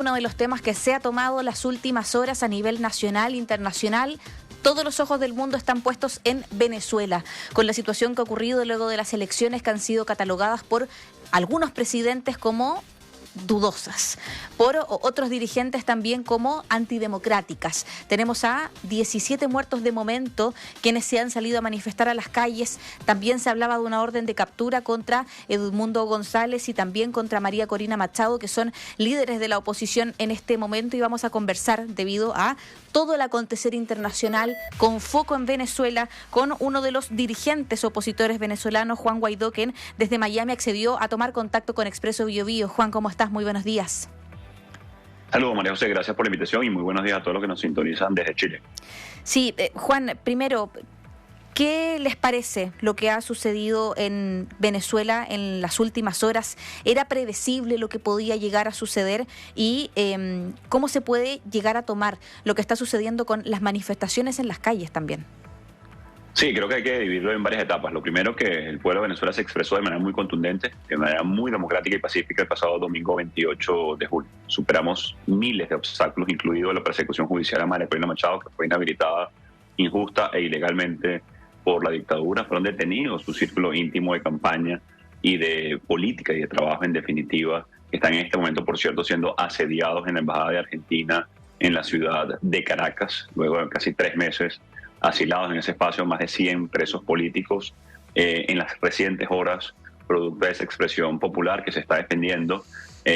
Uno de los temas que se ha tomado las últimas horas a nivel nacional, internacional. Todos los ojos del mundo están puestos en Venezuela, con la situación que ha ocurrido luego de las elecciones que han sido catalogadas por algunos presidentes como dudosas, por otros dirigentes también como antidemocráticas. Tenemos a 17 muertos de momento, quienes se han salido a manifestar a las calles. También se hablaba de una orden de captura contra Edmundo González y también contra María Corina Machado, que son líderes de la oposición en este momento, y vamos a conversar debido a todo el acontecer internacional con foco en Venezuela, con uno de los dirigentes opositores venezolanos, Juan Guaidó, quien desde Miami accedió a tomar contacto con Expreso Bio Bio. Juan, ¿cómo estás? Muy buenos días. Saludos, María José, gracias por la invitación y muy buenos días a todos los que nos sintonizan desde Chile. Sí, Juan, primero, ¿qué les parece lo que ha sucedido en Venezuela en las últimas horas? ¿Era predecible lo que podía llegar a suceder? ¿Y cómo se puede llegar a tomar lo que está sucediendo con las manifestaciones en las calles también? Sí, creo que hay que dividirlo en varias etapas. Lo primero, que el pueblo de Venezuela se expresó de manera muy contundente, de manera muy democrática y pacífica el pasado domingo 28 de julio. Superamos miles de obstáculos, incluido la persecución judicial a María Corina Machado, que fue inhabilitada injusta e ilegalmente por la dictadura. Fueron detenidos su círculo íntimo de campaña y de política y de trabajo, en definitiva, que están en este momento, por cierto, siendo asediados en la Embajada de Argentina en la ciudad de Caracas, luego de casi 3 meses asilados en ese espacio. Más de 100 presos políticos en las recientes horas, producto de esa expresión popular que se está defendiendo.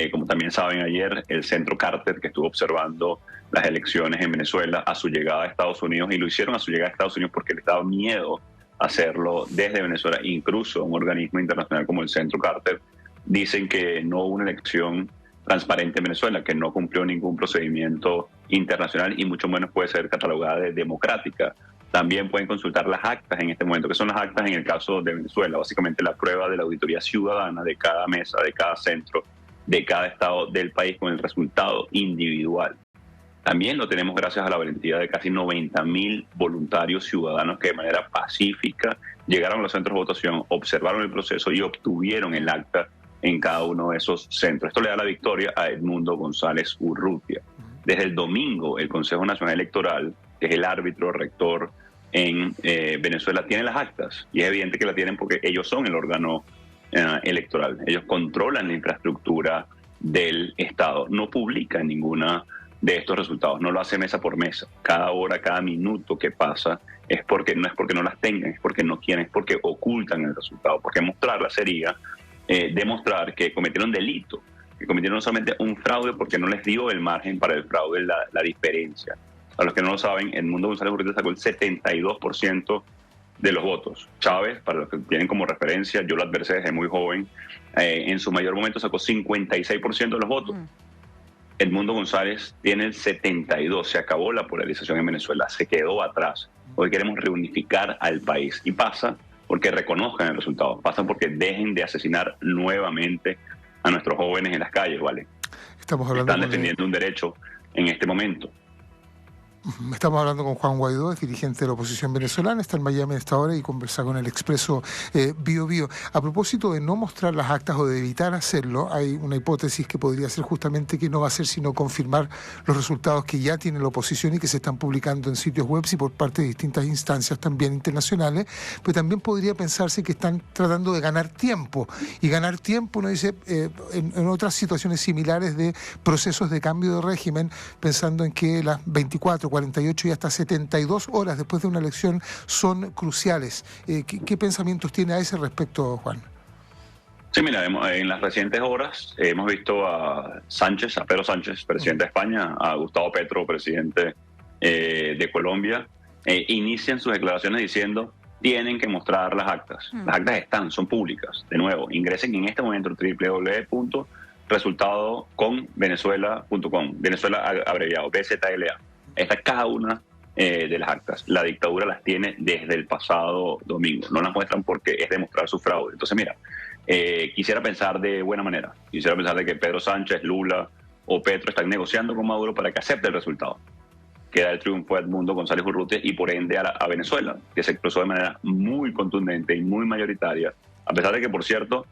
Como también saben, ayer el Centro Carter, que estuvo observando las elecciones en Venezuela a su llegada a Estados Unidos, y lo hicieron a su llegada a Estados Unidos porque les daba miedo hacerlo desde Venezuela. Incluso un organismo internacional como el Centro Carter dicen que no hubo una elección transparente en Venezuela, que no cumplió ningún procedimiento internacional y mucho menos puede ser catalogada de democrática. También pueden consultar las actas en este momento. ¿Qué son las actas en el caso de Venezuela? Básicamente la prueba de la auditoría ciudadana de cada mesa, de cada centro, de cada estado del país, con el resultado individual. También lo tenemos gracias a la valentía de casi 90.000 voluntarios ciudadanos que de manera pacífica llegaron a los centros de votación, observaron el proceso y obtuvieron el acta en cada uno de esos centros. Esto le da la victoria a Edmundo González Urrutia. Desde el domingo, el Consejo Nacional Electoral, que es el árbitro rector en Venezuela, tiene las actas, y es evidente que la tienen porque ellos son el órgano electoral. Ellos controlan la infraestructura del Estado. No publican ninguna de estos resultados, no lo hace mesa por mesa. Cada hora, cada minuto que pasa no es porque no las tengan, es porque no quieren, es porque ocultan el resultado, porque mostrarla sería demostrar que cometieron delito, que cometieron no solamente un fraude porque no les dio el margen para el fraude, la diferencia. A los que no lo saben, Edmundo González Urrutia sacó el 72% de los votos. Chávez, para los que tienen como referencia, yo lo adversé desde muy joven, en su mayor momento sacó 56% de los votos. Edmundo González tiene el 72%. Se acabó la polarización en Venezuela, se quedó atrás. Hoy queremos reunificar al país, y pasa porque reconozcan el resultado, pasa porque dejen de asesinar nuevamente a nuestros jóvenes en las calles, ¿vale? Están defendiendo un derecho en este momento. Estamos hablando con Juan Guaidó, es dirigente de la oposición venezolana, está en Miami a esta hora y conversa con el Expreso Bio Bio. A propósito de no mostrar las actas o de evitar hacerlo, hay una hipótesis que podría ser justamente que no va a ser sino confirmar los resultados que ya tiene la oposición y que se están publicando en sitios web y por parte de distintas instancias también internacionales, pero también podría pensarse que están tratando de ganar tiempo. Y ganar tiempo, uno dice, en otras situaciones similares de procesos de cambio de régimen, pensando en que las 24, 48 y hasta 72 horas después de una elección son cruciales. ¿Qué pensamientos tiene a ese respecto, Juan? Sí, mira, en las recientes horas hemos visto a Pedro Sánchez, presidente de España, a Gustavo Petro, presidente de Colombia, inician sus declaraciones diciendo: tienen que mostrar las actas. Las actas son públicas. De nuevo, ingresen en este momento www.resultadoconvenezuela.com, Venezuela abreviado, BZLA. Está cada una de las actas. La dictadura las tiene desde el pasado domingo. No las muestran porque es demostrar su fraude. Entonces, mira, quisiera pensar de buena manera. Quisiera pensar de que Pedro Sánchez, Lula o Petro están negociando con Maduro para que acepte el resultado. Queda el triunfo de Edmundo González Urrutia y por ende a Venezuela, que se expresó de manera muy contundente y muy mayoritaria, a pesar de que, por cierto,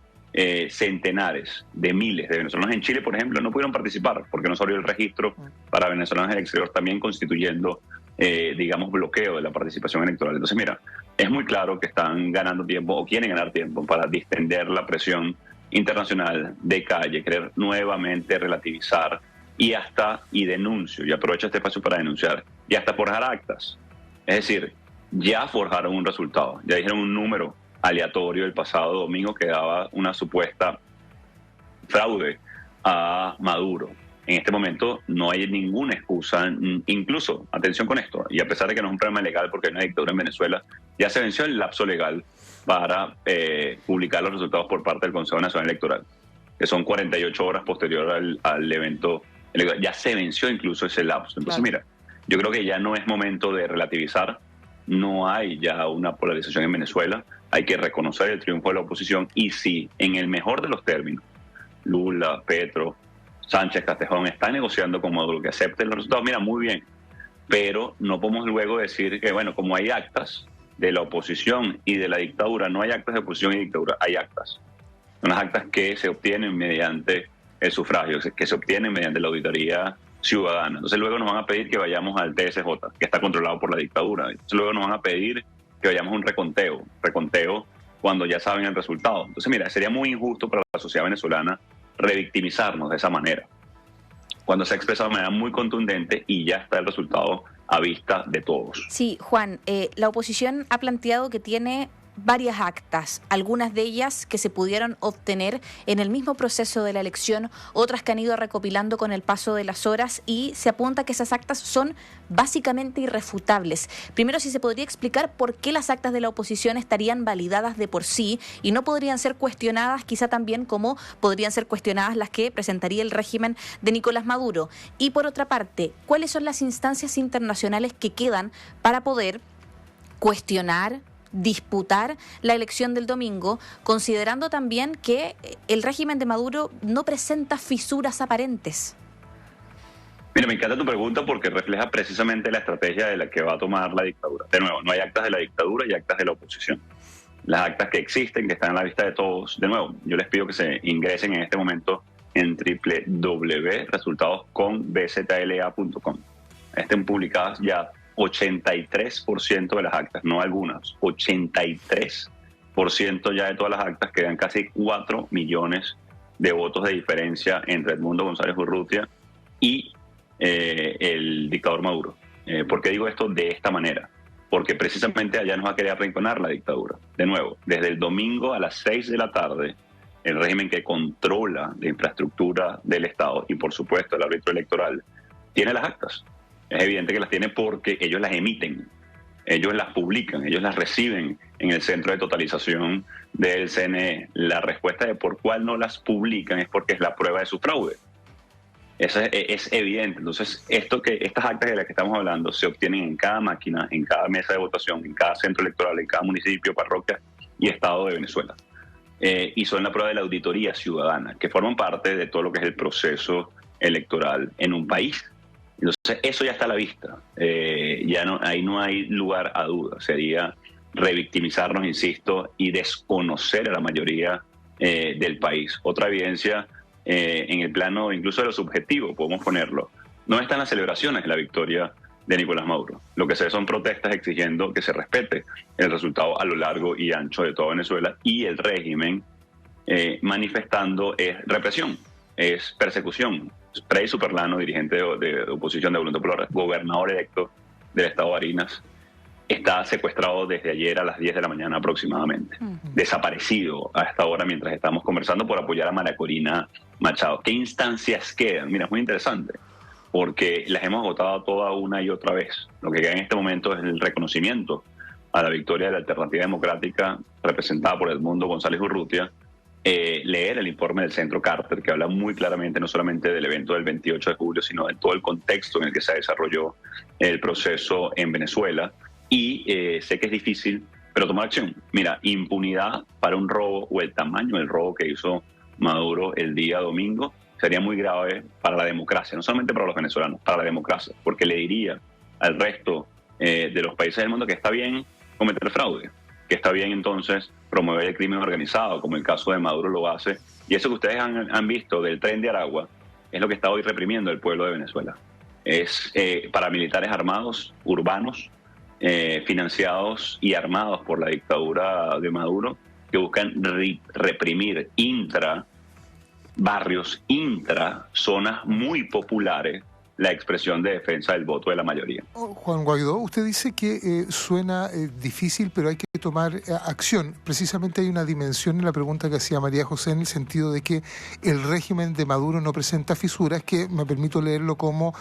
centenares de miles de venezolanos en Chile, por ejemplo, no pudieron participar porque no se abrió el registro para venezolanos en el exterior, también constituyendo, digamos, bloqueo de la participación electoral. Entonces, mira, es muy claro que están ganando tiempo o quieren ganar tiempo para distender la presión internacional de calle, querer nuevamente relativizar y denuncio, y aprovecho este espacio para denunciar, y hasta forjar actas. Es decir, ya forjaron un resultado, ya dijeron un número aleatorio el pasado domingo que daba una supuesta fraude a Maduro. En este momento no hay ninguna excusa, incluso, atención con esto, y a pesar de que no es un problema legal porque hay una dictadura en Venezuela, ya se venció el lapso legal para publicar los resultados por parte del Consejo Nacional Electoral, que son 48 horas posterior al evento electoral. Ya se venció incluso ese lapso. Entonces, mira, yo creo que ya no es momento de relativizar, no hay ya una polarización en Venezuela, hay que reconocer el triunfo de la oposición y sí, en el mejor de los términos, Lula, Petro, Sánchez, Castejón están negociando con Maduro que acepten los resultados, mira, muy bien, pero no podemos luego decir que, bueno, como hay actas de la oposición y de la dictadura, no hay actas de oposición y dictadura, hay actas. Son las actas que se obtienen mediante el sufragio, que se obtienen mediante la auditoría ciudadana. Entonces luego nos van a pedir que vayamos al TSJ, que está controlado por la dictadura. Entonces luego nos van a pedir que vayamos a un reconteo cuando ya saben el resultado. Entonces mira, sería muy injusto para la sociedad venezolana revictimizarnos de esa manera, cuando se ha expresado de manera muy contundente y ya está el resultado a vista de todos. Sí, Juan, la oposición ha planteado que tiene varias actas, algunas de ellas que se pudieron obtener en el mismo proceso de la elección, otras que han ido recopilando con el paso de las horas, y se apunta que esas actas son básicamente irrefutables. Primero, si se podría explicar por qué las actas de la oposición estarían validadas de por sí y no podrían ser cuestionadas, quizá también como podrían ser cuestionadas las que presentaría el régimen de Nicolás Maduro. Y por otra parte, ¿cuáles son las instancias internacionales que quedan para poder cuestionar, disputar la elección del domingo, considerando también que el régimen de Maduro no presenta fisuras aparentes? Mira, me encanta tu pregunta porque refleja precisamente la estrategia de la que va a tomar la dictadura. De nuevo, no hay actas de la dictadura y actas de la oposición. Las actas que existen, que están a la vista de todos, de nuevo, yo les pido que se ingresen en este momento en www.resultadosconbzla.com. Estén publicadas ya 83% de las actas, no algunas, 83% ya de todas las actas, quedan casi 4 millones de votos de diferencia entre Edmundo González Urrutia y el dictador Maduro. ¿Por qué digo esto de esta manera? Porque precisamente allá nos va a querer arrinconar la dictadura. De nuevo, desde el domingo a las 6 de la tarde, el régimen que controla la infraestructura del Estado y por supuesto el árbitro electoral tiene las actas. Es evidente que las tiene porque ellos las emiten, ellos las publican, ellos las reciben en el centro de totalización del CNE. La respuesta de por cuál no las publican es porque es la prueba de su fraude. Eso es evidente. Entonces, estas actas de las que estamos hablando se obtienen en cada máquina, en cada mesa de votación, en cada centro electoral, en cada municipio, parroquia y estado de Venezuela. Y son la prueba de la auditoría ciudadana, que forman parte de todo lo que es el proceso electoral en un país. Entonces, eso ya está a la vista. Ahí no hay lugar a dudas. Sería revictimizarnos, insisto, y desconocer a la mayoría del país. Otra evidencia en el plano incluso de lo subjetivo, podemos ponerlo. No están las celebraciones de la victoria de Nicolás Maduro. Lo que se ve son protestas exigiendo que se respete el resultado a lo largo y ancho de toda Venezuela, y el régimen manifestando es represión, es persecución. Frei Superlano, dirigente de oposición de Voluntad Popular, gobernador electo del estado de Barinas, está secuestrado desde ayer a las 10 de la mañana aproximadamente. Desaparecido a esta hora mientras estamos conversando por apoyar a María Corina Machado. ¿Qué instancias quedan? Mira, es muy interesante porque las hemos agotado toda una y otra vez. Lo que queda en este momento es el reconocimiento a la victoria de la Alternativa Democrática representada por Edmundo González Urrutia, leer el informe del Centro Carter, que habla muy claramente no solamente del evento del 28 de julio, sino de todo el contexto en el que se desarrolló el proceso en Venezuela. Y sé que es difícil, pero tomar acción. Mira, impunidad para un robo o el tamaño del robo que hizo Maduro el día domingo sería muy grave para la democracia, no solamente para los venezolanos, para la democracia, porque le diría al resto de los países del mundo que está bien cometer fraude, que está bien entonces promover el crimen organizado, como el caso de Maduro lo hace. Y eso que ustedes han visto del Tren de Aragua es lo que está hoy reprimiendo el pueblo de Venezuela. Es paramilitares armados, urbanos, financiados y armados por la dictadura de Maduro, que buscan reprimir barrios, zonas muy populares, la expresión de defensa del voto de la mayoría. Juan Guaidó, usted dice que suena difícil, pero hay que tomar acción. Precisamente hay una dimensión en la pregunta que hacía María José, en el sentido de que el régimen de Maduro no presenta fisuras, que me permito leerlo como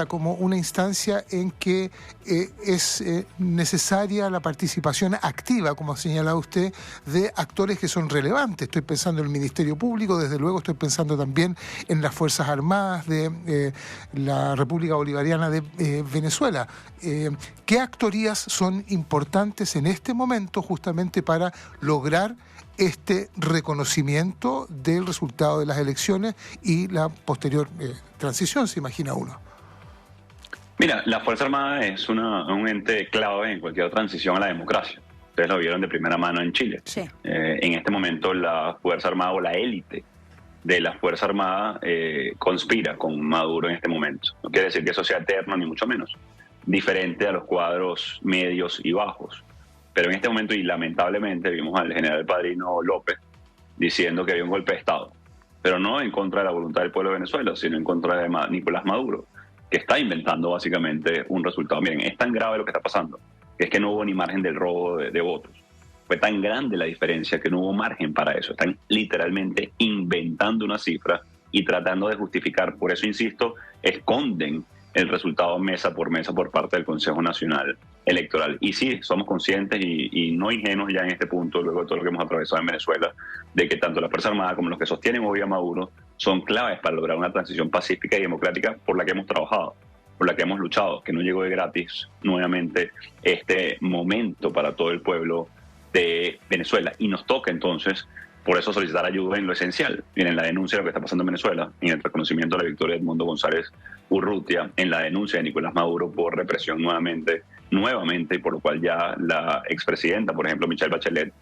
como una instancia en que es necesaria la participación activa, como ha señalado usted, de actores que son relevantes. Estoy pensando en el Ministerio Público, desde luego estoy pensando también en las Fuerzas Armadas de la República Bolivariana de Venezuela. ¿Qué actorías son importantes en este momento justamente para lograr este reconocimiento del resultado de las elecciones y la posterior transición, se imagina uno? Mira, la Fuerza Armada es un ente clave en cualquier transición a la democracia. Ustedes lo vieron de primera mano en Chile. Sí. En este momento la Fuerza Armada o la élite de la Fuerza Armada conspira con Maduro en este momento. No quiere decir que eso sea eterno, ni mucho menos. Diferente a los cuadros medios y bajos. Pero en este momento, y lamentablemente, vimos al general Padrino López diciendo que había un golpe de Estado. Pero no en contra de la voluntad del pueblo de Venezuela, sino en contra de Nicolás Maduro, que está inventando básicamente un resultado. Miren, es tan grave lo que está pasando, que es que no hubo ni margen del robo de votos. Fue tan grande la diferencia que no hubo margen para eso. Están literalmente inventando una cifra y tratando de justificar. Por eso, insisto, esconden el resultado mesa por parte del Consejo Nacional Electoral. Y sí, somos conscientes y no ingenuos ya en este punto, luego de todo lo que hemos atravesado en Venezuela, de que tanto la Fuerza Armada como los que sostienen hoy a Maduro son claves para lograr una transición pacífica y democrática por la que hemos trabajado, por la que hemos luchado, que no llegó de gratis nuevamente este momento para todo el pueblo de Venezuela. Y nos toca entonces, por eso, solicitar ayuda en lo esencial, en la denuncia de lo que está pasando en Venezuela, en el reconocimiento de la victoria de Edmundo González Urrutia, en la denuncia de Nicolás Maduro por represión nuevamente, y por lo cual ya la expresidenta, por ejemplo, Michelle Bachelet,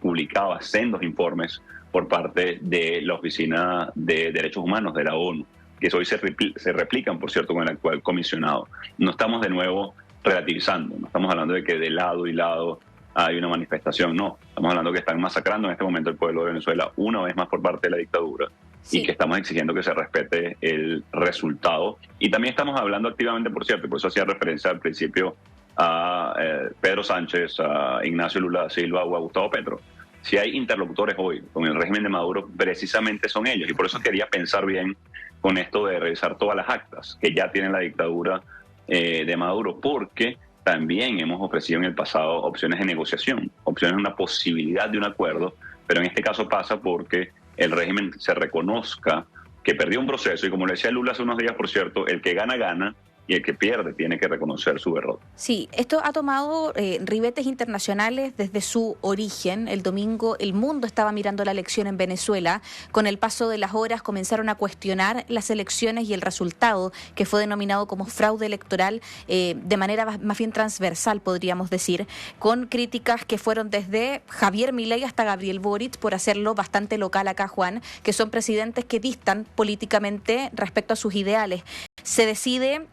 publicaba sendos informes por parte de la Oficina de Derechos Humanos de la ONU, que hoy se replican, por cierto, con el actual comisionado. No estamos de nuevo relativizando, no estamos hablando de que de lado y lado hay una manifestación, no. Estamos hablando que están masacrando en este momento el pueblo de Venezuela una vez más por parte de la dictadura. Sí. Y que estamos exigiendo que se respete el resultado. Y también estamos hablando activamente, por cierto, y por eso hacía referencia al principio a Pedro Sánchez, a Ignacio Lula da Silva o a Gustavo Petro. Si hay interlocutores hoy con el régimen de Maduro, precisamente son ellos. Y por eso quería pensar bien con esto de revisar todas las actas que ya tiene la dictadura de Maduro, porque también hemos ofrecido en el pasado opciones de negociación, opciones de una posibilidad de un acuerdo, pero en este caso pasa porque el régimen se reconozca que perdió un proceso y, como le decía Lula hace unos días, por cierto, el que gana, gana, y el que pierde tiene que reconocer su error. Sí, esto ha tomado ribetes internacionales desde su origen. El domingo el mundo estaba mirando la elección en Venezuela. Con el paso de las horas comenzaron a cuestionar las elecciones y el resultado, que fue denominado como fraude electoral, de manera más bien transversal, podríamos decir, con críticas que fueron desde Javier Milei hasta Gabriel Boric, por hacerlo bastante local acá, Juan, que son presidentes que distan políticamente respecto a sus ideales. Se decide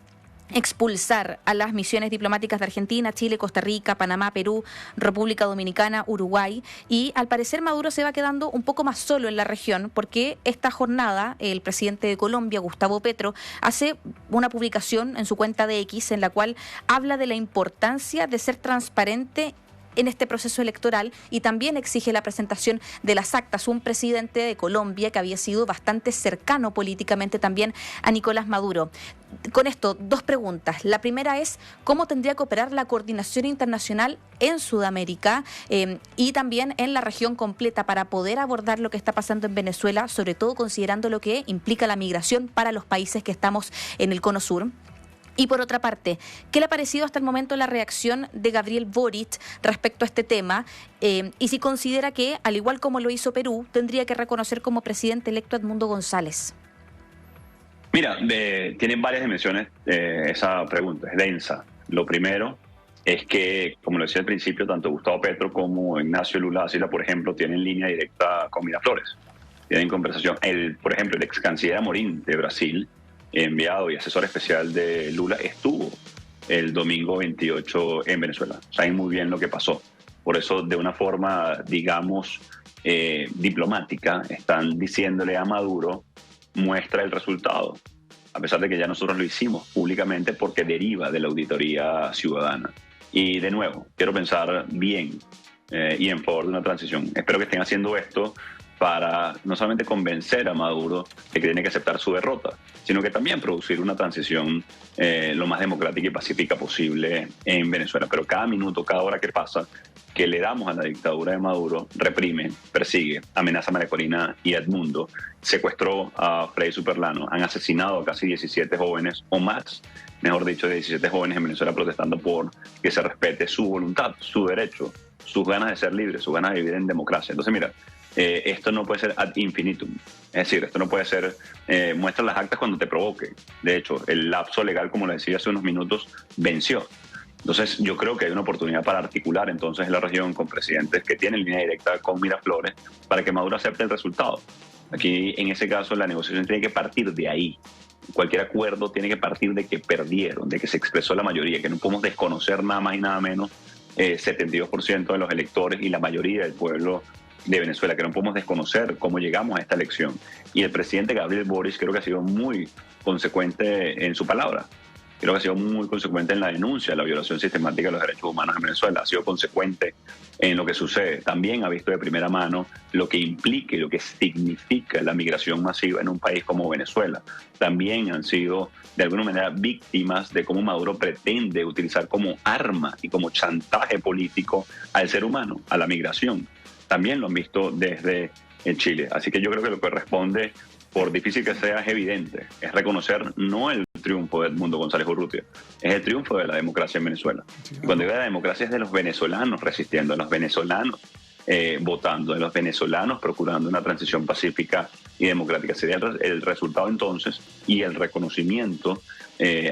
expulsar a las misiones diplomáticas de Argentina, Chile, Costa Rica, Panamá, Perú, República Dominicana, Uruguay, y al parecer Maduro se va quedando un poco más solo en la región, porque esta jornada el presidente de Colombia, Gustavo Petro, hace una publicación en su cuenta de X en la cual habla de la importancia de ser transparente en este proceso electoral y también exige la presentación de las actas. Un presidente de Colombia que había sido bastante cercano políticamente también a Nicolás Maduro. Con esto, dos preguntas. La primera es, ¿cómo tendría que operar la coordinación internacional en Sudamérica y también en la región completa para poder abordar lo que está pasando en Venezuela, sobre todo considerando lo que implica la migración para los países que estamos en el cono sur? Y por otra parte, ¿qué le ha parecido hasta el momento la reacción de Gabriel Boric respecto a este tema? Y si considera que, al igual como lo hizo Perú, tendría que reconocer como presidente electo a Edmundo González. Mira, tienen varias dimensiones esa pregunta, es densa. Lo primero es que, como lo decía al principio, tanto Gustavo Petro como Ignacio Lula da Silva, por ejemplo, tienen línea directa con Miraflores. Tienen conversación. Por ejemplo, el ex canciller Amorim de Brasil, enviado y asesor especial de Lula, estuvo el domingo 28 en Venezuela. Saben muy bien lo que pasó. Por eso, de una forma, digamos, diplomática, están diciéndole a Maduro, muestra el resultado, a pesar de que ya nosotros lo hicimos públicamente porque deriva de la auditoría ciudadana. Y de nuevo, quiero pensar bien y en favor de una transición. Espero que estén haciendo esto para no solamente convencer a Maduro de que tiene que aceptar su derrota, sino que también producir una transición lo más democrática y pacífica posible en Venezuela. Pero cada minuto, cada hora que pasa, que le damos a la dictadura de Maduro, reprime, persigue, amenaza a María Corina y a Edmundo, secuestró a Freddy Superlano, han asesinado a casi 17 jóvenes o más, mejor dicho, 17 jóvenes en Venezuela protestando por que se respete su voluntad, su derecho, sus ganas de ser libres, sus ganas de vivir en democracia. Entonces, mira, esto no puede ser ad infinitum. Es decir, esto no puede ser, muestra las actas cuando te provoque. De hecho, el lapso legal, como le decía hace unos minutos, venció. Entonces, yo creo que hay una oportunidad para articular entonces en la región con presidentes que tienen línea directa con Miraflores para que Maduro acepte el resultado. Aquí, en ese caso, la negociación tiene que partir de ahí. Cualquier acuerdo tiene que partir de que perdieron, de que se expresó la mayoría, que no podemos desconocer nada más y nada menos 72% de los electores y la mayoría del pueblo de Venezuela, que no podemos desconocer cómo llegamos a esta elección. Y el presidente Gabriel Boric creo que ha sido muy consecuente en su palabra. Creo que ha sido muy consecuente en la denuncia de la violación sistemática de los derechos humanos en Venezuela. Ha sido consecuente en lo que sucede. También ha visto de primera mano lo que implica y lo que significa la migración masiva en un país como Venezuela. También han sido, de alguna manera, víctimas de cómo Maduro pretende utilizar como arma y como chantaje político al ser humano, a la migración. También lo han visto desde Chile. Así que yo creo que lo que responde, por difícil que sea, es evidente. Es reconocer no el triunfo de Edmundo González Urrutia, es el triunfo de la democracia en Venezuela. Y cuando digo la democracia es de los venezolanos resistiendo, de los venezolanos votando, de los venezolanos procurando una transición pacífica y democrática. Sería el resultado entonces y el reconocimiento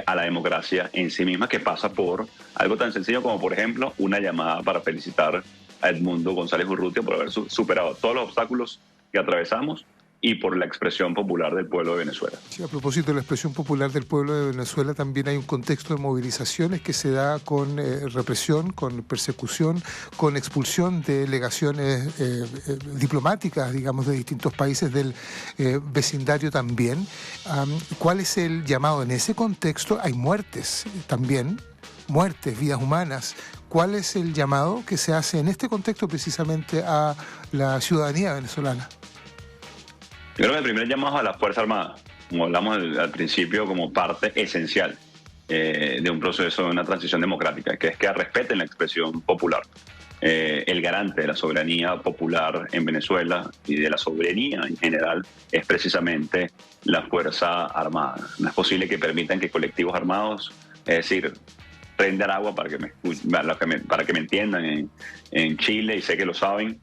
a la democracia en sí misma, que pasa por algo tan sencillo como, por ejemplo, una llamada para felicitar a Edmundo González Urrutia por haber superado todos los obstáculos que atravesamos y por la expresión popular del pueblo de Venezuela. Sí, a propósito de la expresión popular del pueblo de Venezuela, también hay un contexto de movilizaciones que se da con represión, con persecución, con expulsión de delegaciones diplomáticas, digamos, de distintos países del vecindario también. ¿Cuál es el llamado en ese contexto? Hay muertes también, muertes, vidas humanas. ¿Cuál es el llamado que se hace en este contexto precisamente a la ciudadanía venezolana? Yo creo que el primer llamado a las Fuerzas Armadas, como hablamos al principio, como parte esencial de un proceso de una transición democrática, que es que respeten la expresión popular. El garante de la soberanía popular en Venezuela y de la soberanía en general es precisamente la Fuerza Armada. No es posible que permitan que colectivos armados, es decir, prender agua para que me entiendan en Chile, y sé que lo saben,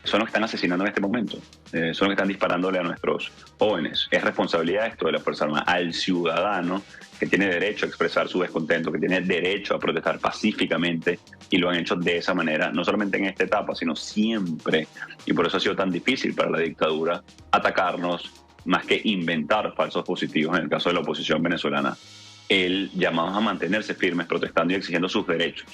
son los que están asesinando en este momento, son los que están disparándole a nuestros jóvenes. Es responsabilidad esto de la Fuerza Armada, al ciudadano que tiene derecho a expresar su descontento, que tiene derecho a protestar pacíficamente, y lo han hecho de esa manera, no solamente en esta etapa, sino siempre. Y por eso ha sido tan difícil para la dictadura atacarnos, más que inventar falsos positivos en el caso de la oposición venezolana. El llamado a mantenerse firmes, protestando y exigiendo sus derechos.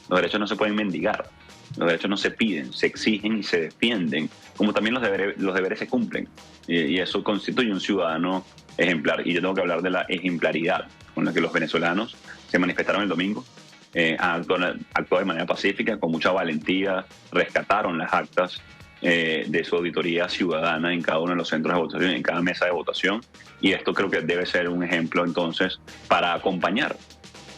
Los derechos no se pueden mendigar, los derechos no se piden, se exigen y se defienden, como también los deberes se cumplen. Y eso constituye un ciudadano ejemplar. Y yo tengo que hablar de la ejemplaridad con la que los venezolanos se manifestaron el domingo. Han actuado de manera pacífica, con mucha valentía, rescataron las actas de su auditoría ciudadana en cada uno de los centros de votación, en cada mesa de votación, y esto creo que debe ser un ejemplo entonces para acompañar,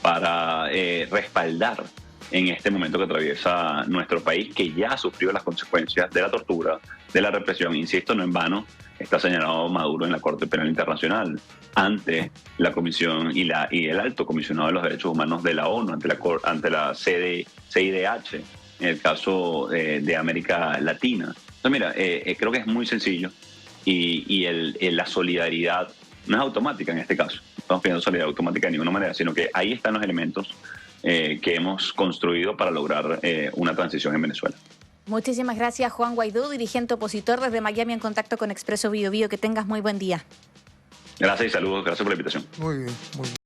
para respaldar en este momento que atraviesa nuestro país, que ya sufrió las consecuencias de la tortura, de la represión. Insisto, no en vano está señalado Maduro en la Corte Penal Internacional, ante la Comisión y el Alto Comisionado de los Derechos Humanos de la ONU, ante la CIDH, en el caso de América Latina. Entonces, mira, creo que es muy sencillo, y la solidaridad no es automática en este caso. No estamos pidiendo solidaridad automática de ninguna manera, sino que ahí están los elementos que hemos construido para lograr una transición en Venezuela. Muchísimas gracias, Juan Guaidó, dirigente opositor desde Miami, en contacto con Expreso Bio Bio. Que tengas muy buen día. Gracias y saludos, gracias por la invitación. Muy bien, muy bien.